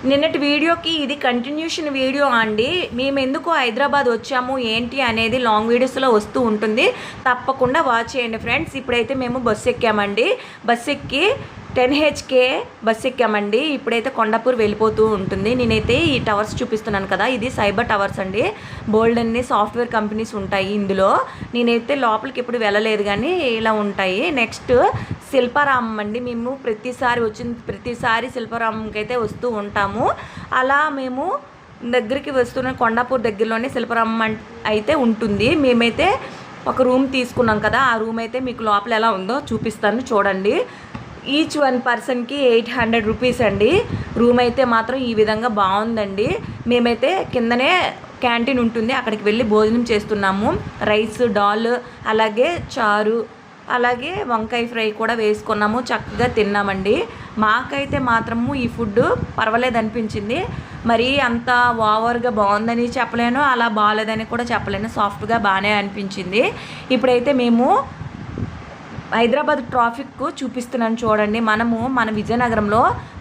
నిన్నటి వీడియోకి ఇది కంటిన్యూషన్ వీడియో అండి. మేము ఎందుకు హైదరాబాద్ వచ్చాము ఏంటి అనేది లాంగ్ వీడియోస్లో వస్తూ ఉంటుంది, తప్పకుండా వాచ్ చేయండి ఫ్రెండ్స్. ఇప్పుడైతే మేము బస్సు ఎక్కామండి. బస్సు ఎక్కి 10HK బస్సు ఎక్కామండి. ఇప్పుడైతే కొండాపూర్ వెళ్ళిపోతూ ఉంటుంది. నేనైతే ఈ టవర్స్ చూపిస్తున్నాను కదా, ఇది సైబర్ టవర్స్ అండి. బోల్డ్ అన్ని సాఫ్ట్వేర్ కంపెనీస్ ఉంటాయి ఇందులో. నేనైతే లోపలికి ఎప్పుడు వెళ్ళలేదు కానీ ఇలా ఉంటాయి. నెక్స్ట్ శిల్పారామం అండి. మేము ప్రతిసారి శిల్పారామంకి అయితే వస్తూ ఉంటాము. అలా మేము దగ్గరికి వస్తున్న కొండాపూర్ దగ్గరలోనే శిల్పారామం అయితే ఉంటుంది. మేమైతే ఒక రూమ్ తీసుకున్నాం కదా, ఆ రూమ్ అయితే మీకు లోపల ఎలా ఉందో చూపిస్తాను చూడండి. ఈచ్ 1 పర్సన్కి 800 రూపీస్ అండి. రూమ్ అయితే మాత్రం ఈ విధంగా బాగుందండి. మేమైతే కిందనే క్యాంటీన్ ఉంటుంది, అక్కడికి వెళ్ళి భోజనం చేస్తున్నాము. రైస్, దాల్, అలాగే చారు, అలాగే వంకాయ ఫ్రై కూడా వేసుకున్నాము. చక్కగా తిన్నామండి. మాకైతే మాత్రము ఈ ఫుడ్ పర్వాలేదు అనిపించింది. మరి అంత ఓవర్గా బాగుందని చెప్పలేను, అలా బాగాలేదని కూడా చెప్పలేను. సాఫ్ట్గా బాగానే అనిపించింది. ఇప్పుడైతే మేము హైదరాబాద్ ట్రాఫిక్ చూపిస్తున్నాను చూడండి. మన విజయనగరంలో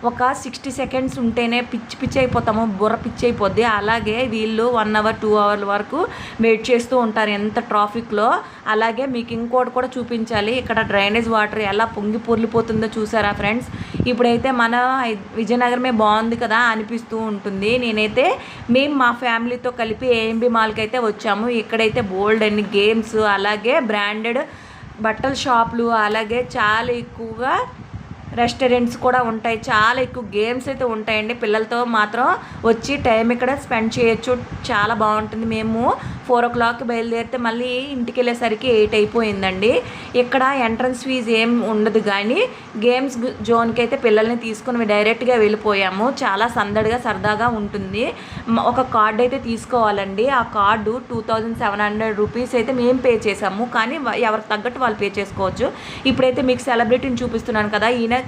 ఒక 60 సెకండ్స్ ఉంటేనే పిచ్చి అయిపోతాము, బుర్ర పిచ్చి అయిపోద్ది. అలాగే వీళ్ళు 1 అవర్ 2 అవర్ల వరకు వెయిట్ చేస్తూ ఉంటారు ఎంత ట్రాఫిక్లో. అలాగే మీకు ఇంకోటి కూడా చూపించాలి. ఇక్కడ డ్రైనేజ్ వాటర్ ఎలా పొంగి పొర్లిపోతుందో చూసారా ఫ్రెండ్స్. ఇప్పుడైతే మన విజయనగరమే బాగుంది కదా అనిపిస్తూ ఉంటుంది. మేము మా ఫ్యామిలీతో కలిపి ఏఎంబి మాల్కి అయితే వచ్చాము. ఇక్కడైతే బోల్డ్ అన్ని గేమ్స్, అలాగే బ్రాండెడ్ బట్టల షాపులు, అలాగే చాలా ఎక్కువగా రెస్టారెంట్స్ కూడా ఉంటాయి. చాలా ఎక్కువ గేమ్స్ అయితే ఉంటాయండి. పిల్లలతో మాత్రం వచ్చి టైం ఇక్కడ స్పెండ్ చేయొచ్చు, చాలా బాగుంటుంది. మేము 4 o'clock బయలుదేరితే మళ్ళీ ఇంటికి వెళ్ళేసరికి 8 అయిపోయిందండి. ఇక్కడ ఎంట్రన్స్ ఫీజు ఏం ఉండదు, కానీ గేమ్స్ జోన్కి అయితే పిల్లల్ని తీసుకుని డైరెక్ట్గా వెళ్ళిపోయాము. చాలా సందడిగా సరదాగా ఉంటుంది. ఒక కార్డు అయితే తీసుకోవాలండి. ఆ కార్డు 2700 రూపీస్ అయితే మేము పే చేసాము, కానీ ఎవరికి తగ్గట్టు వాళ్ళు పే చేసుకోవచ్చు. ఇప్పుడైతే మీకు సెలబ్రిటీని చూపిస్తున్నాను కదా, ఈయన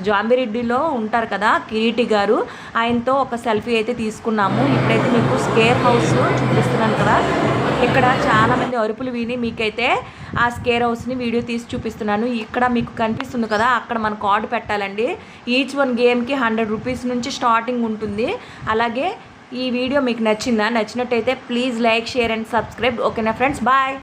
జాంబిరెడ్డిలో ఉంటారు కదా, కిరీటి గారు. ఆయనతో ఒక సెల్ఫీ అయితే తీసుకున్నాము. ఇప్పుడైతే మీకు స్కేర్ హౌస్ చూపిస్తున్నాను కదా, ఇక్కడ చాలామంది అరుపులు విని మీకైతే ఆ స్కేర్ హౌస్ని వీడియో తీసి చూపిస్తున్నాను. ఇక్కడ మీకు కనిపిస్తుంది కదా, అక్కడ మన కార్డు పెట్టాలండి. ఈచ్ 1 గేమ్కి 100 రూపీస్ నుంచి స్టార్టింగ్ ఉంటుంది. అలాగే ఈ వీడియో మీకు నచ్చినట్టయితే please like, share and subscribe. ఓకేనా ఫ్రెండ్స్, బాయ్.